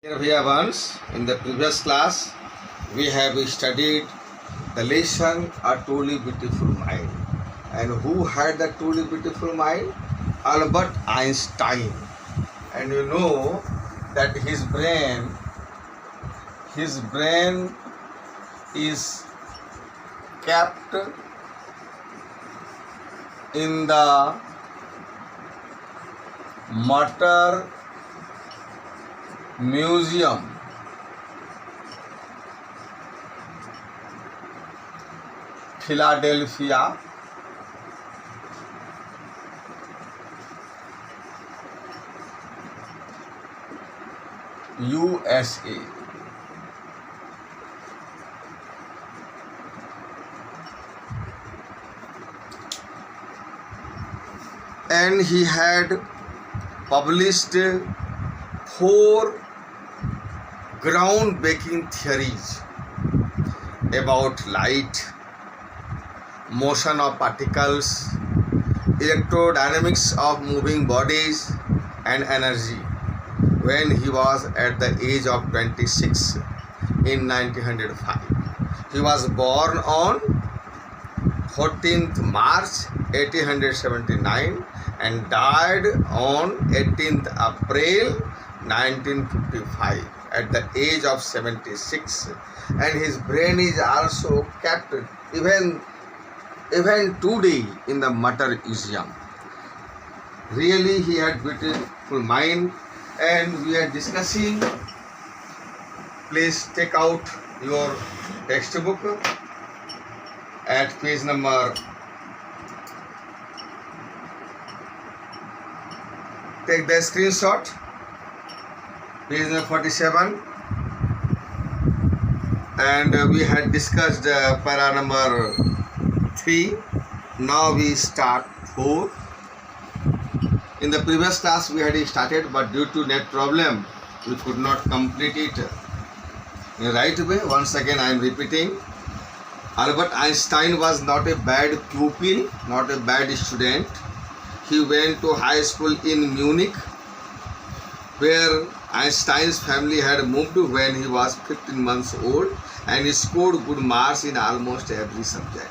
Dear Bhaiya Vans, in the previous class, we have studied the lesson A Truly Beautiful Mind. And who had the truly beautiful mind? Albert Einstein. And you know that his brain is kept in the Matter Museum, Philadelphia, USA. And he had published 4 groundbreaking theories about light, motion of particles, electrodynamics of moving bodies, and energy when he was at the age of 26 in 1905. He was born on 14th March 1879 and died on 18th April 1955 at the age of 76, and his brain is also kept even today in the Matter Museum. Really, he had beautiful mind, and we are discussing. Please take out your textbook at page number. Take the screenshot. Page number 47, and we had discussed para number 3. Now we start 4. In the previous class we had started, but due to net problem we could not complete it in the right way. Once again I am repeating. Albert Einstein was not a bad pupil, not a bad student. He went to high school in Munich, where Einstein's family had moved when he was 15 months old, and he scored good marks in almost every subject.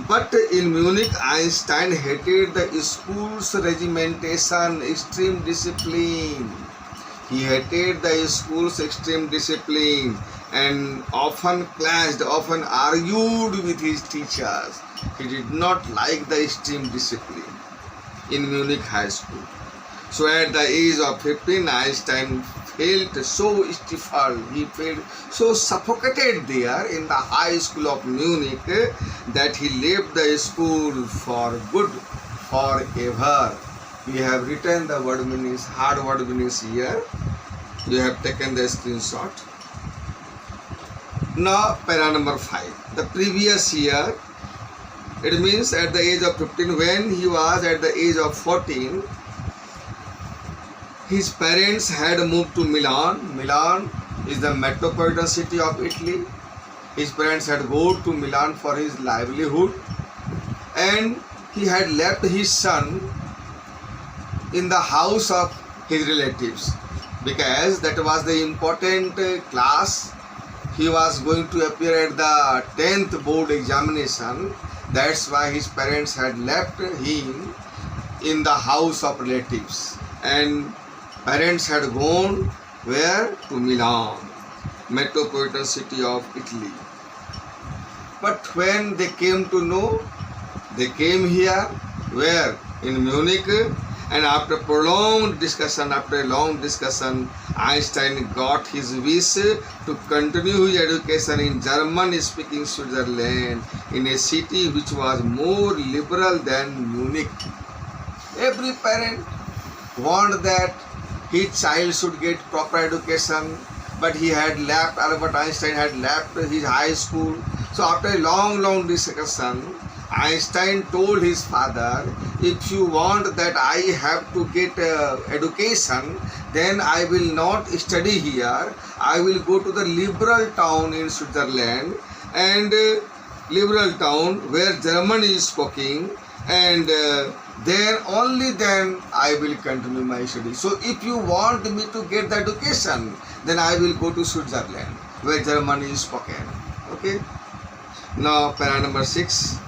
But in Munich, Einstein hated the school's regimentation, extreme discipline. He hated the school's extreme discipline and often clashed, often argued with his teachers. He did not like the extreme discipline in Munich High School. So at the age of 15, Einstein felt so stifled, he felt so suffocated there in the high school of Munich that he left the school for good, forever. We have written the word meanings, hard word meanings here. You have taken the screenshot. Now para number 5. The previous year, it means at the age of 15, when he was at the age of 14, his parents had moved to Milan. Milan is the metropolitan city of Italy. His parents had gone to Milan for his livelihood, and he had left his son in the house of his relatives because that was the important class. He was going to appear at the 10th board examination. That's why his parents had left him in the house of relatives, and parents had gone where? To Milan, metropolitan city of Italy. But when they came to know, they came here where? In Munich, and after prolonged discussion, after a long discussion, Einstein got his wish to continue his education in German-speaking Switzerland, in a city which was more liberal than Munich. Every parent wanted that his child should get proper education, but he had left, Albert Einstein had left his high school. So after a long discussion, Einstein told his father, if you want that I have to get education, then I will not study here. I will go to the liberal town in Switzerland, and liberal town where German is spoken, and then only then I will continue my study. So if you want me to get the education, then I will go to Switzerland, where German is spoken. Okay. Now, para number 6.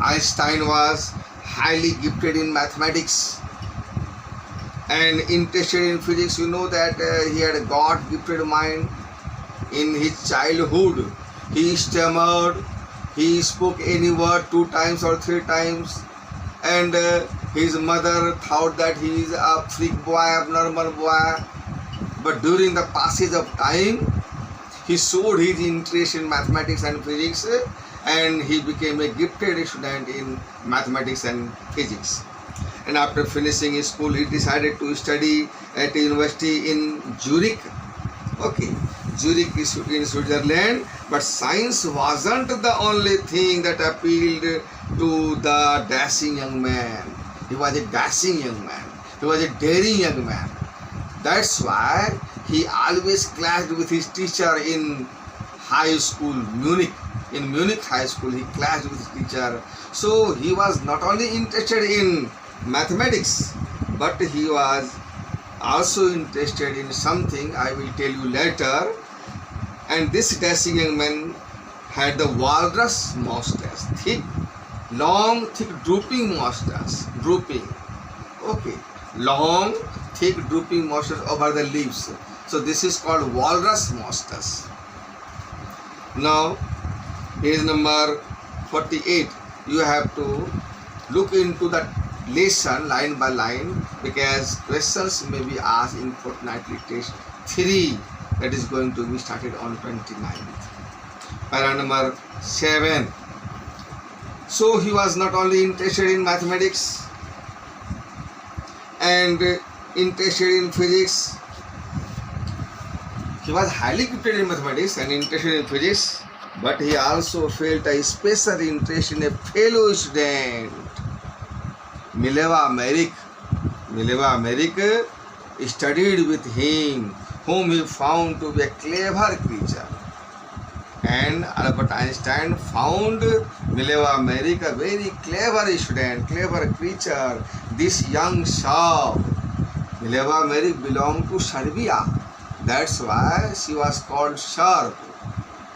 Einstein was highly gifted in mathematics and interested in physics. You know that he had a God-gifted mind. In his childhood, he stammered. He spoke any word 2 times or 3 times, and his mother thought that he is a freak boy, abnormal boy. But during the passage of time, he showed his interest in mathematics and physics, and he became a gifted student in mathematics and physics. And after finishing his school, he decided to study at a university in Zurich. Okay, Zurich is in Switzerland, but science wasn't the only thing that appealed to the dashing young man. He was a dashing young man. He was a daring young man. That's why he always clashed with his teacher in high school, Munich. In Munich High School, he clashed with his teacher. So he was not only interested in mathematics, but he was also interested in something I will tell you later. And this dashing young man had the walrus mustache, thick, long, thick, drooping mustache, drooping. Okay, long, thick, drooping mustache over the lips. So this is called walrus mustache. Now, page number 48. You have to look into the lesson line by line, because questions may be asked in fortnightly test 3 that is going to be started on 29th. Para number 7. So he was not only interested in mathematics and interested in physics. He was highly gifted in mathematics and interested in physics, but he also felt a special interest in a fellow student, Mileva Merrick. Mileva Merrick studied with him, whom he found to be a clever creature. And Albert Einstein found Mileva Merrick a very clever student, clever creature. This young sharp, Mileva Merrick belonged to Serbia. That's why she was called sharp.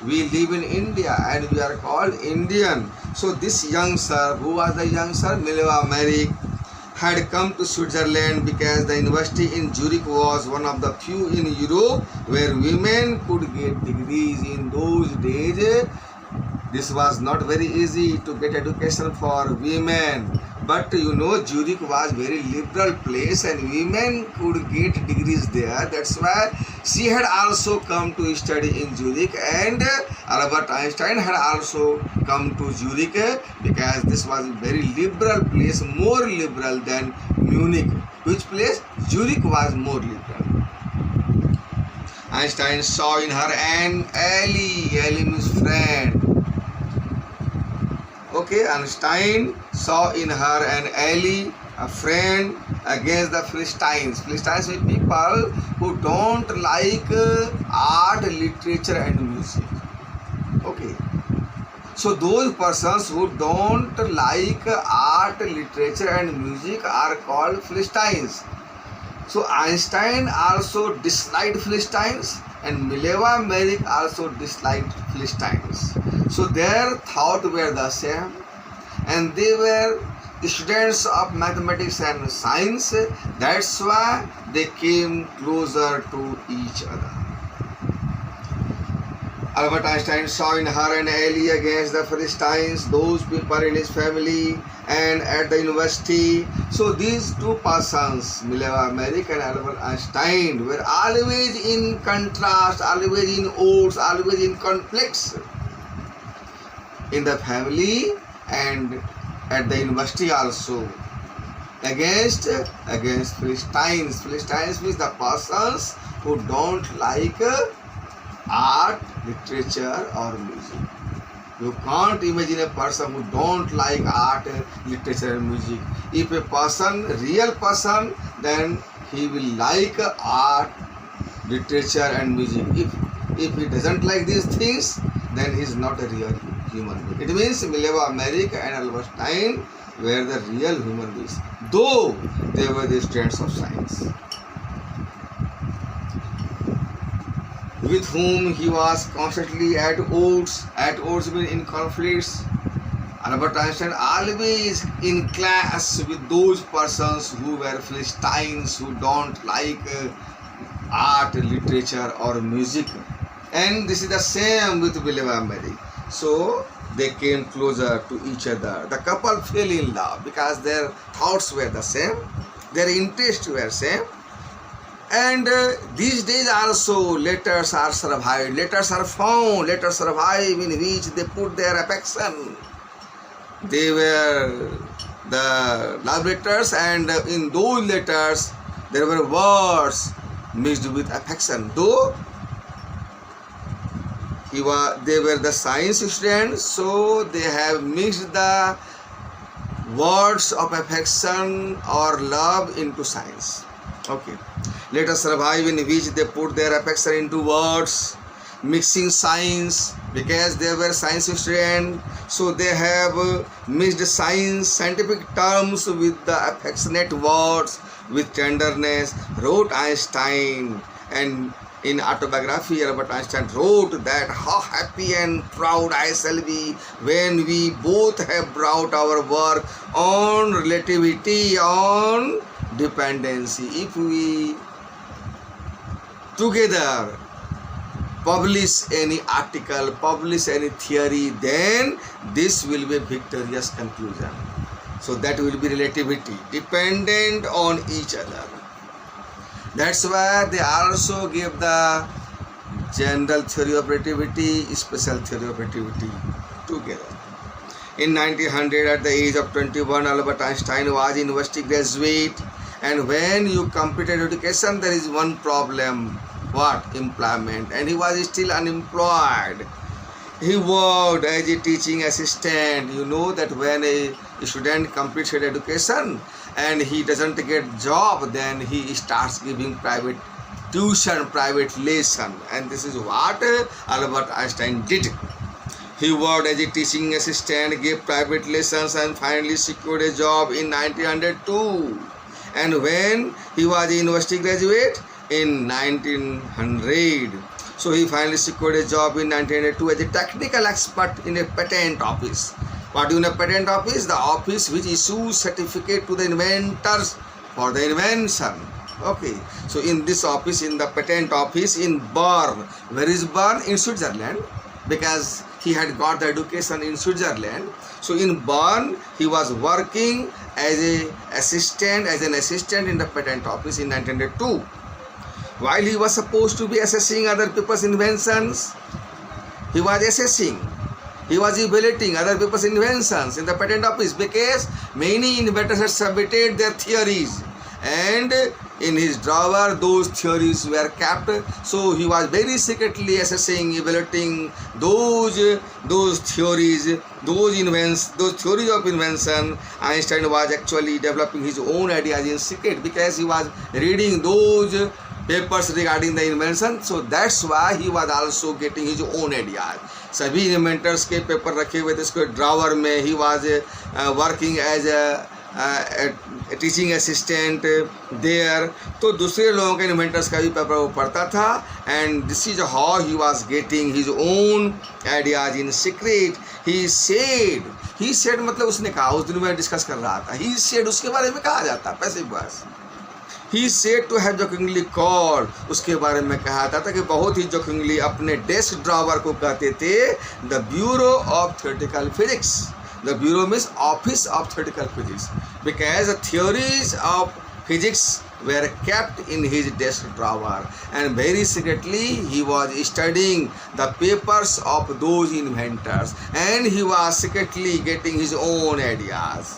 We live in India and we are called Indian. So this young sir, who was the young sir? Mileva Merrick, had come to Switzerland because the university in Zurich was one of the few in Europe where women could get degrees. In those days, this was not very easy to get education for women. But you know, Zurich was very liberal place and women could get degrees there. That's why she had also come to study in Zurich, and Albert Einstein had also come to Zurich because this was a very liberal place, more liberal than Munich. Which place? Zurich was more liberal. Einstein saw in her an ally. Ally means friend. Okay, Einstein saw in her an ally, a friend against the Philistines. Philistines mean people who don't like art, literature and music. Okay. So those persons who don't like art, literature and music are called Philistines. So Einstein also disliked Philistines and Mileva Merrick also disliked Philistines. So their thoughts were the same and they were students of mathematics and science. That's why they came closer to each other. Albert Einstein saw in her an ally against the Philistines, those people in his family and at the university. So these two persons, Mileva Merrick and Albert Einstein, were always in contrast, always in odds, always in conflicts in the family and at the university also. Against Philistines. Philistines means the persons who don't like art, literature or music. You can't imagine a person who don't like art, literature and music. If a person, real person, then he will like art, literature and music. If he doesn't like these things, then he is not a real human being. It means Mileva Merrick and Albert Einstein were the real human beings. though they were the students of science, with whom he was constantly at odds means in conflicts. Albert Einstein always in class with those persons who were Philistines, who don't like art, literature or music. And this is the same with William Mary. So they came closer to each other. The couple fell in love because their thoughts were the same, their interests were same. And these days also letters are survived, letters are found, letters survive in which they put their affection. They were the love letters, and in those letters there were words mixed with affection. Though they were the science students, so they have mixed the words of affection or love into science. Okay. Let us survive in which they put their affection into words, mixing science, because they were science students, so they have mixed science, scientific terms with the affectionate words, with tenderness, wrote Einstein. And in autobiography, Albert Einstein wrote that how happy and proud I shall be when we both have brought our work on relativity, on dependency. If we together publish any article, publish any theory, then this will be a victorious conclusion. So that will be relativity, dependent on each other. That's why they also give the general theory of relativity, special theory of relativity together. In 1900, at the age of 21, Albert Einstein was a university graduate. And when you completed education, there is one problem. What? Employment. And he was still unemployed. He worked as a teaching assistant. You know that when a student completes his education and he doesn't get job, then he starts giving private tuition, private lesson. And this is what Albert Einstein did. He worked as a teaching assistant, gave private lessons, and finally secured a job in 1902. And when he was a university graduate in 1900, so he finally secured a job in 1902 as a technical expert in a patent office. What do you know patent office? The office which issues certificate to the inventors for the invention. Okay, so in this office, in the patent office in Bern. Where is Bern? In Switzerland, because he had got the education in Switzerland. So in Bern, he was working as an assistant in the patent office in 1902. While he was supposed to be assessing other people's inventions, he was assessing, he was evaluating other people's inventions in the patent office, because many inventors had submitted their theories, and in his drawer those theories were kept. So he was very secretly assessing, evaluating those theories, those theories of invention. Einstein was actually developing his own ideas in secret, because he was reading those papers regarding the invention. So that's why he was also getting his own ideas. सभी inventors के paper रखे हुए थे उसके drawer में. He was working as a teaching assistant there. तो दूसरे लोगों के इन्वेंटर्स का भी पेपर वो पढ़ता था. And this is how he was getting his own ideas in secret. He said मतलब उसने कहा, उस दिन मैं डिस्कस कर रहा था. ही सेड उसके बारे में कहा जाता passive voice. He said to have jokingly called, उसके बारे में कहा था कि बहुत ही जोकिंगली अपने डेस्क ड्रावर को कहते थे the bureau of theoretical physics. The bureau means office of theoretical physics, because the theories of physics were kept in his desk drawer, and very secretly he was studying the papers of those inventors, and he was secretly getting his own ideas.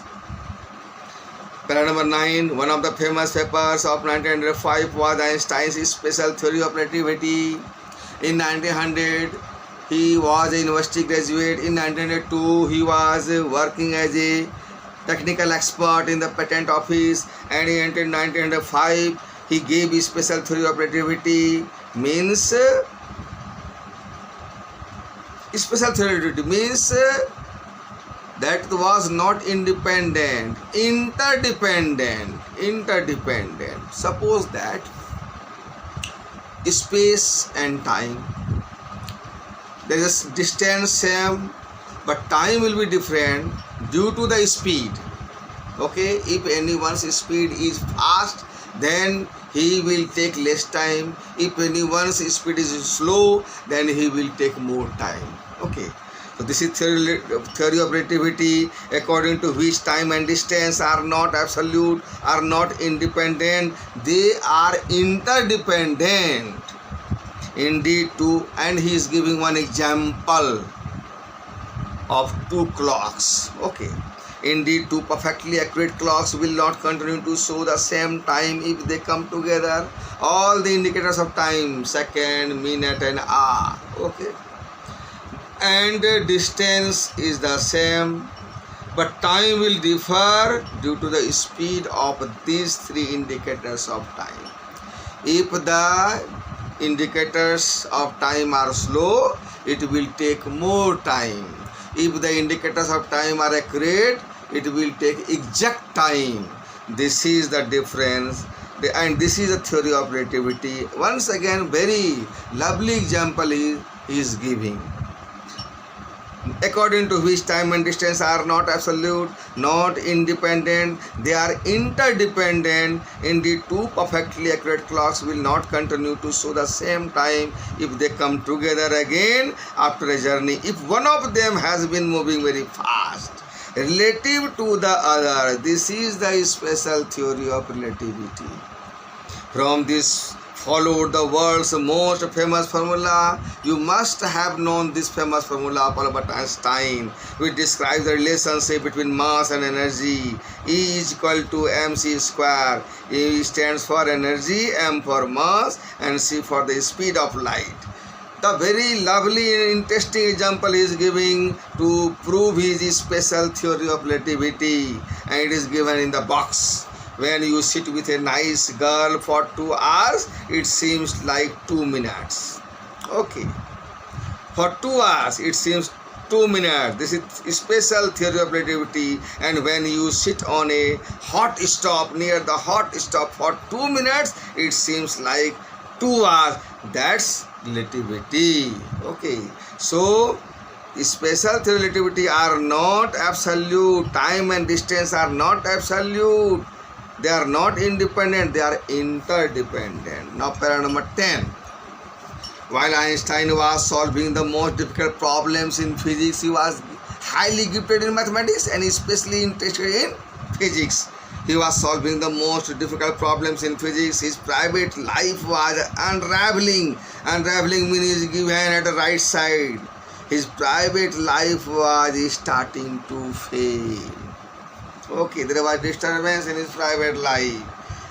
Para number 9, one of the famous papers of 1905 was Einstein's special theory of relativity. In 1900, he was a university graduate. In 1902, he was working as a technical expert in the patent office, and in 1905 he gave his special theory of relativity. Means special theory of relativity means that was not independent, interdependent. Suppose that space and time, there is a distance same, but time will be different due to the speed. Okay, if anyone's speed is fast, then he will take less time. If anyone's speed is slow, then he will take more time. Okay, so this is theory of relativity, according to which time and distance are not absolute, are not independent, they are interdependent. Indeed, two, and he is giving one example of two clocks. Okay, indeed, two perfectly accurate clocks will not continue to show the same time if they come together. All the indicators of time, second, minute and hour. Okay, and distance is the same, but time will differ due to the speed of these three indicators of time. If the indicators of time are slow, it will take more time. If the indicators of time are accurate, it will take exact time. This is the difference, and this is the theory of relativity. Once again, very lovely example he is giving, according to which time and distance are not absolute, not independent, they are interdependent. Indeed, two perfectly accurate clocks will not continue to show the same time if they come together again after a journey, if one of them has been moving very fast relative to the other. This is the special theory of relativity. From this followed the world's most famous formula. You must have known this famous formula of Albert Einstein, which describes the relationship between mass and energy. E is equal to mc square. E stands for energy, m for mass, and c for the speed of light. The very lovely and interesting example he is giving to prove his special theory of relativity, and it is given in the box. When you sit with a nice girl for 2 hours, it seems like 2 minutes. Okay, for 2 hours it seems 2 minutes. This is special theory of relativity. And when you sit on a hot stove, near the hot stove for 2 minutes, it seems like 2 hours. That's relativity. Okay, so special theory of relativity are not absolute. Time and distance are not absolute. They are not independent, they are interdependent. Now para number 10. While Einstein was solving the most difficult problems in physics, he was highly gifted in mathematics and especially interested in physics. He was solving the most difficult problems in physics. His private life was unraveling. Unraveling means given at the right side. His private life was starting to fail. Okay, there was disturbance in his private life.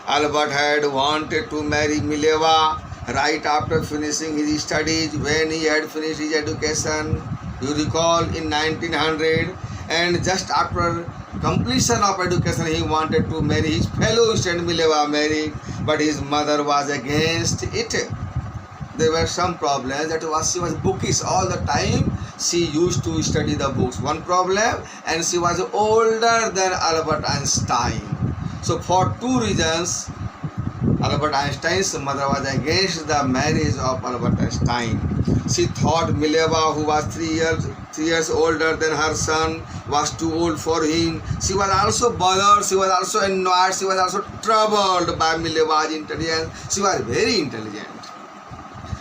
Albert had wanted to marry Mileva right after finishing his studies. When he had finished his education, you recall, in 1900, and just after completion of education, he wanted to marry his fellow student Mileva married, but his mother was against it. There were some problems. That was, she was bookish all the time. She used to study the books. One problem, and she was older than Albert Einstein. So for two reasons, Albert Einstein's mother was against the marriage of Albert Einstein. She thought Mileva, who was 3 years older than her son, was too old for him. She was also bothered, she was also annoyed, she was also troubled by Mileva's intelligence. She was very intelligent.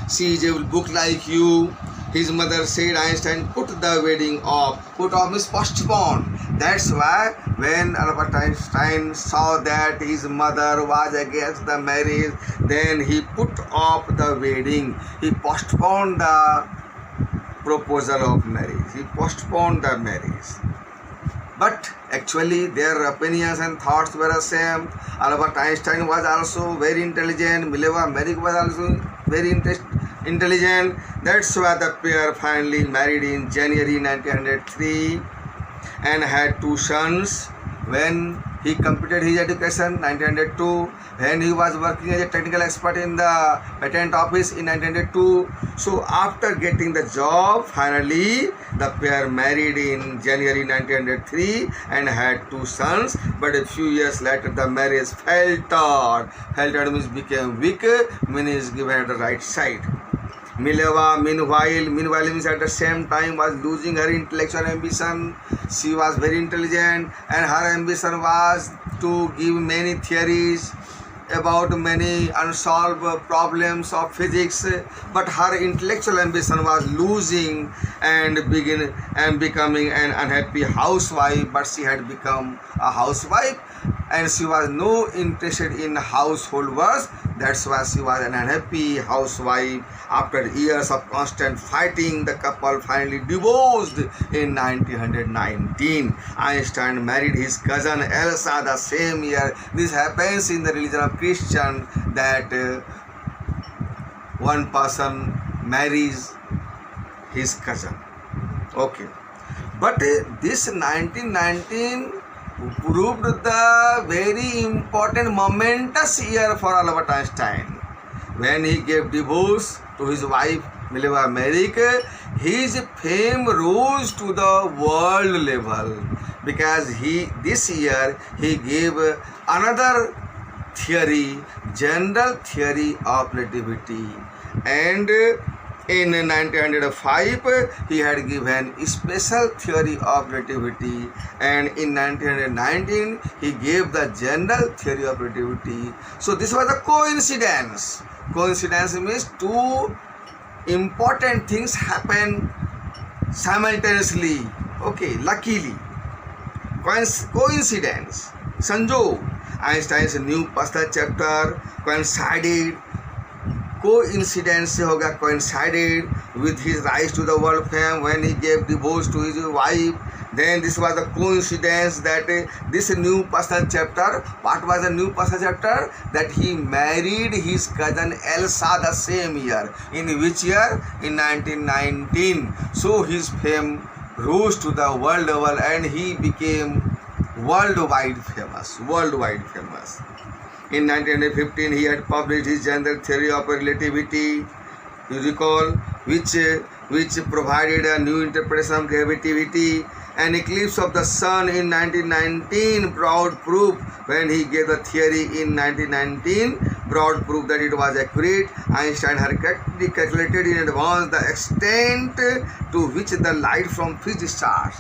She is a book like you. His mother said Einstein put the wedding off. Put off means postpone. That's why when Albert Einstein saw that his mother was against the marriage, then he put off the wedding. He postponed the proposal of marriage. He postponed the marriage. But actually their opinions and thoughts were the same. Albert Einstein was also very intelligent. Mileva Merrick was also very intelligent. That's why the pair finally married in January 1903 and had 2 sons. When he completed his education 1902. When he was working as a technical expert in the patent office in 1902. So after getting the job, finally the pair married in January 1903 and had 2 sons. But a few years later, the marriage faltered. Faltered means became weak, means given at the right side. Mileva, meanwhile means at the same time was losing her intellectual ambition. She was very intelligent and her ambition was to give many theories about many unsolved problems of physics, but her intellectual ambition was losing and becoming an unhappy housewife. But she had become a housewife and she was no interested in household work. That's why she was an unhappy housewife. After years of constant fighting, the couple finally divorced in 1919. Einstein married his cousin Elsa the same year. This happens in the religion of Christian, that one person marries his cousin. Okay. But this 1919 proved the very important momentous year for Albert Einstein. When he gave divorce to his wife Mileva Merrick, his fame rose to the world level because this year he gave another theory, general theory of relativity, and in 1905 he had given special theory of relativity, and in 1919 he gave the general theory of relativity. So this was a coincidence. Coincidence means 2 important things happen simultaneously. Okay, luckily. Coincidence. Sanjog. Einstein's new personal chapter coincided with his rise to the world fame when he gave divorce to his wife. Then this was a coincidence that this new personal chapter, what was the new personal chapter? That he married his cousin Elsa the same year. In which year? In 1919. So his fame rose to the world level and he became worldwide famous. In 1915, he had published his general theory of relativity, you recall, which provided a new interpretation of gravity. An eclipse of the sun in 1919 brought proof. When he gave the theory in 1919, brought proof that it was accurate. Einstein had calculated in advance the extent to which the light from fixed stars,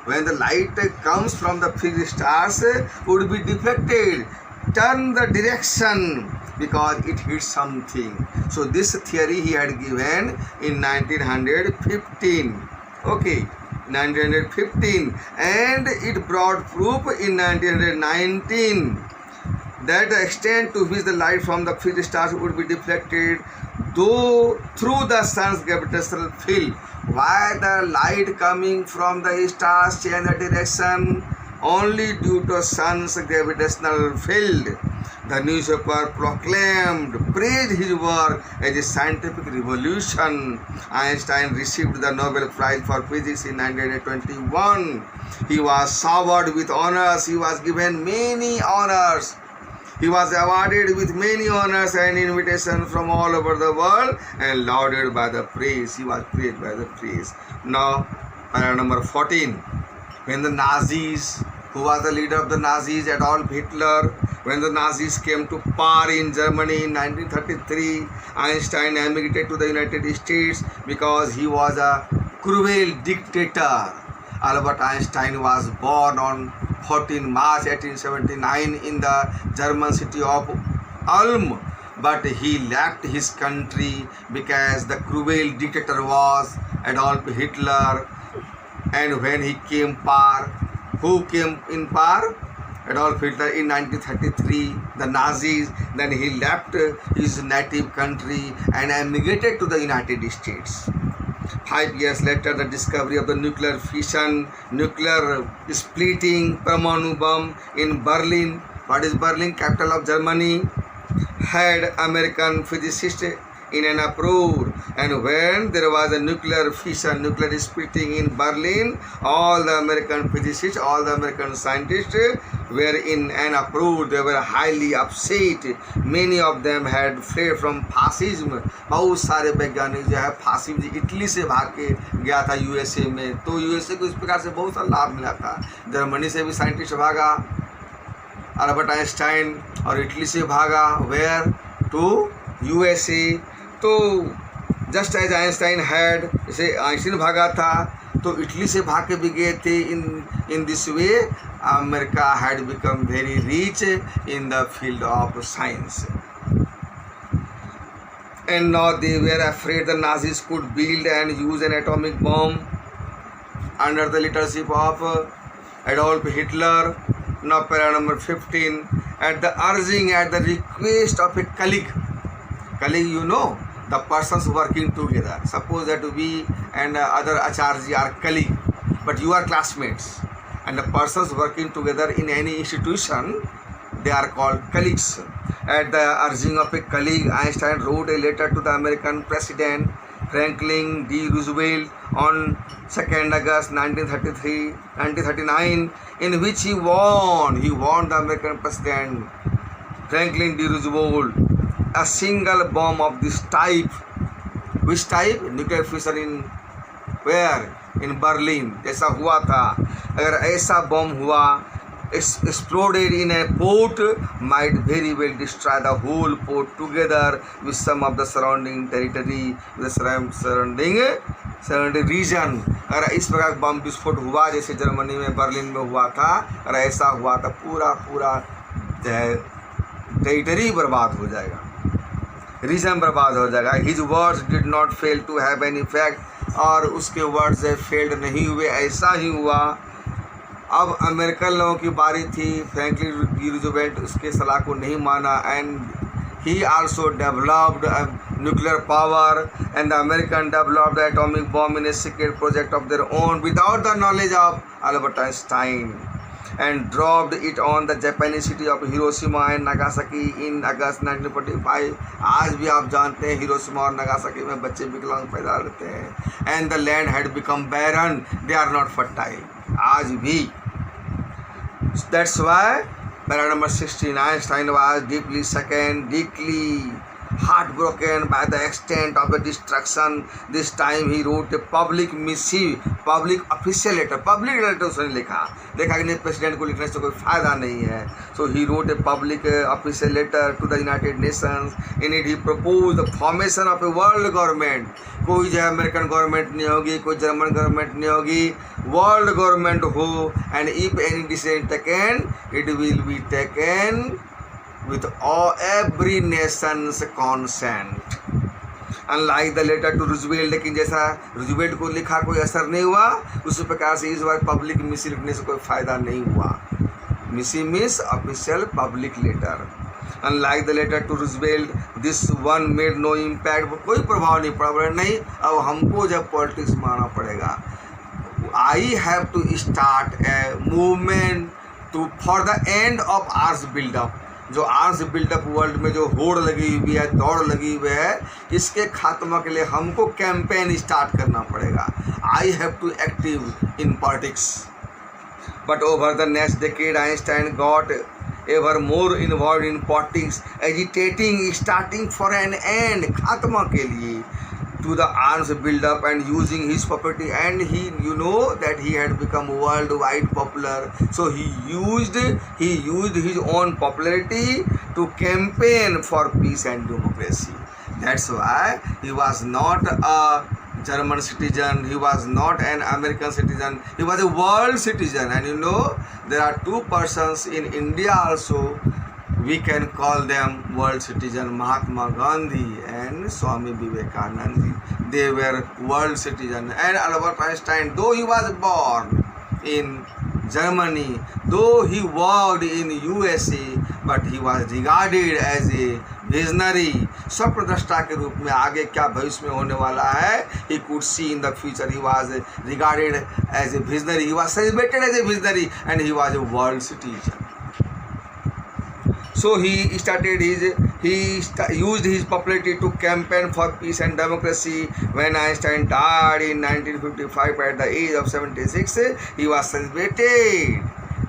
when the light comes from the fixed stars, would be deflected, turn the direction because it hits something. So this theory he had given in 1915. Okay, 1915, and it brought proof in 1919 that the extent to which the light from the fixed stars would be deflected though through the sun's gravitational field. Why the light coming from the stars change the direction? Only due to sun's gravitational field. The newspaper praised his work as a scientific revolution. Einstein received the Nobel Prize for Physics in 1921. He was showered with honors. He was given many honors. He was awarded with many honors and invitations from all over the world and lauded by the praise. He was praised by the praise. Now, paragraph number 14. When the Nazis, who was the leader of the Nazis, Adolf Hitler, when the Nazis came to power in Germany in 1933, Einstein emigrated to the United States because he was a cruel dictator. Albert Einstein was born on 14 March 1879 in the German city of Ulm, but he left his country because the cruel dictator was Adolf Hitler. And when he came power, who came in power? Adolf Hitler in 1933, the Nazis. Then he left his native country and emigrated to the United States. 5 years later, the discovery of the nuclear fission, nuclear splitting, Parmanu bomb in Berlin. What is Berlin? Capital of Germany. Had American physicists in an uproar. And when there was a nuclear fission, nuclear splitting in Berlin, all the American physicists, all the American scientists were in and approved. They were highly upset. Many of them had fled from fascism. बहुत सारे वैज्ञानिक जो है fascism Italy से भाग के गया था यूएसए में, तो यूएसए को इस प्रकार से बहुत सा लाभ मिला था। जर्मनी से भी साइंटिस्ट भागा, अल्बर्ट आइंस्टाइन, और इटली से भागा वेयर टू यूएसए। तो जस्ट एज आइंस्टाइन हैड, जैसे आइंस्टाइन भागा था तो इटली से भाग के भी गए थे। In this way America had become very rich in the field of science. And now they were afraid the Nazis could build and use an atomic bomb under the leadership of Adolf Hitler. Now para number 15, at the urging, at the request of a colleague, you know, the persons working together. Suppose that we and other acharya are colleague, but you are classmates, and the persons working together in any institution, they are called colleagues. At the urging of a colleague, Einstein wrote a letter to the American President Franklin D. Roosevelt on 2nd August 1939, in which he warned the American President Franklin D. Roosevelt a single bomb of this type. Which type? Nuclear fission in where? In Berlin. ऐसा हुआ था। अगर ऐसा बम हुआ, exploded in a port, might very well destroy the whole port together with some of the surrounding territory, the surrounding region. अगर इस प्रकार बम विस्फोट हुआ जैसे जर्मनी में बर्लिन में हुआ था, अगर ऐसा हुआ तो पूरा टेरिटरी बर्बाद हो जाएगा, रीजन बर्बाद हो जाएगा। His words did not fail to have an effect, और उसके वर्ड्स फेल्ड नहीं हुए, ऐसा ही हुआ। अब अमेरिकन लोगों की बारी थी। फ्रैंकलिन डी रूजवेल्ट उसके सलाह को नहीं माना, and he also developed nuclear power, and the American developed the atomic bomb in a secret project of their own without the knowledge of Albert Einstein, and dropped it on the Japanese city of Hiroshima and Nagasaki in August 1945. आज भी आप जानते हैं Hiroshima और Nagasaki में बच्चे विकलांग पैदा होते हैं, and the land had become barren, they are not fertile. आज भी। That's why para number 16, Einstein was deeply shaken, deeply heartbroken by the extent of the destruction. This time he wrote a public missive, public official letter, public letter उसने लिखा कि नहीं president को लिखने से कोई फ़ायदा नहीं है। So he wrote a public official letter to the United Nations. In it he proposed the formation of a world government. कोई जो है अमेरिकन गवर्नमेंट नहीं होगी, कोई जर्मन गवर्नमेंट नहीं होगी, वर्ल्ड गवर्नमेंट हो, and if any decision taken, it will be taken with every nation's consent. Unlike the letter to Roosevelt, लेकिन जैसा रूजवेल्ट को लिखा कोई असर नहीं हुआ, उसी प्रकार से इस बार पब्लिक मिसिव लिखने से कोई फ़ायदा नहीं हुआ। Missive means official public letter. Unlike the letter to Roosevelt, this one made no impact. कोई प्रभाव नहीं पड़ा। नहीं, अब हमको जब पॉलिटिक्स में आना पड़ेगा। I have to start a movement for the end of Earth's build-up. जो आर्स बिल्डअप वर्ल्ड में जो होड़ लगी हुई है, दौड़ लगी हुई है, इसके खात्मा के लिए हमको कैंपेन स्टार्ट करना पड़ेगा। I have to active in politics. But over the next decade Einstein got ever more involve in politics, agitating starting for an end, खात्मा के लिए, to the arms build up and using his property, and he, you know that he had become worldwide popular, so he used his own popularity to campaign for peace and democracy. That's why he was not a German citizen, he was not an American citizen, he was a world citizen. And you know there are two persons in India also, we can call them world citizen, Mahatma Gandhi and Swami Vivekananda. They were world citizen. And Albert Einstein, though he was born in Germany, though he worked in USA, but he was regarded as a visionary. स्वप्नद्रष्टा के रूप में आगे क्या भविष्य में होने वाला है, he could see in the future. He was regarded as a visionary, he was celebrated as a visionary, and he was a world citizen. So he used his popularity to campaign for peace and democracy. When Einstein died in 1955 at the age of 76, he was celebrated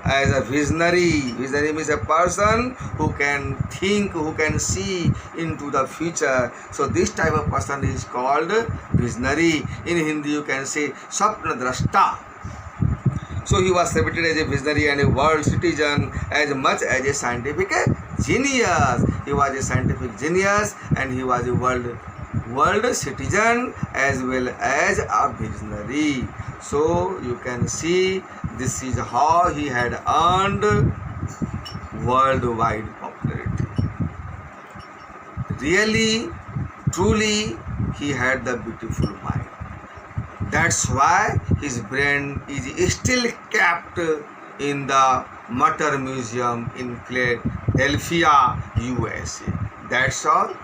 as a visionary. Visionary means a person who can think, who can see into the future. So this type of person is called visionary. In Hindi you can say Swapnadrashta. So he was celebrated as a visionary and a world citizen as much as a scientific genius. He was a scientific genius and he was a world citizen as well as a visionary. So you can see this is how he had earned worldwide popularity. Really, truly, he had the beautiful mind. That's why his brain is still kept in the Mutter Museum in Philadelphia, USA. That's all.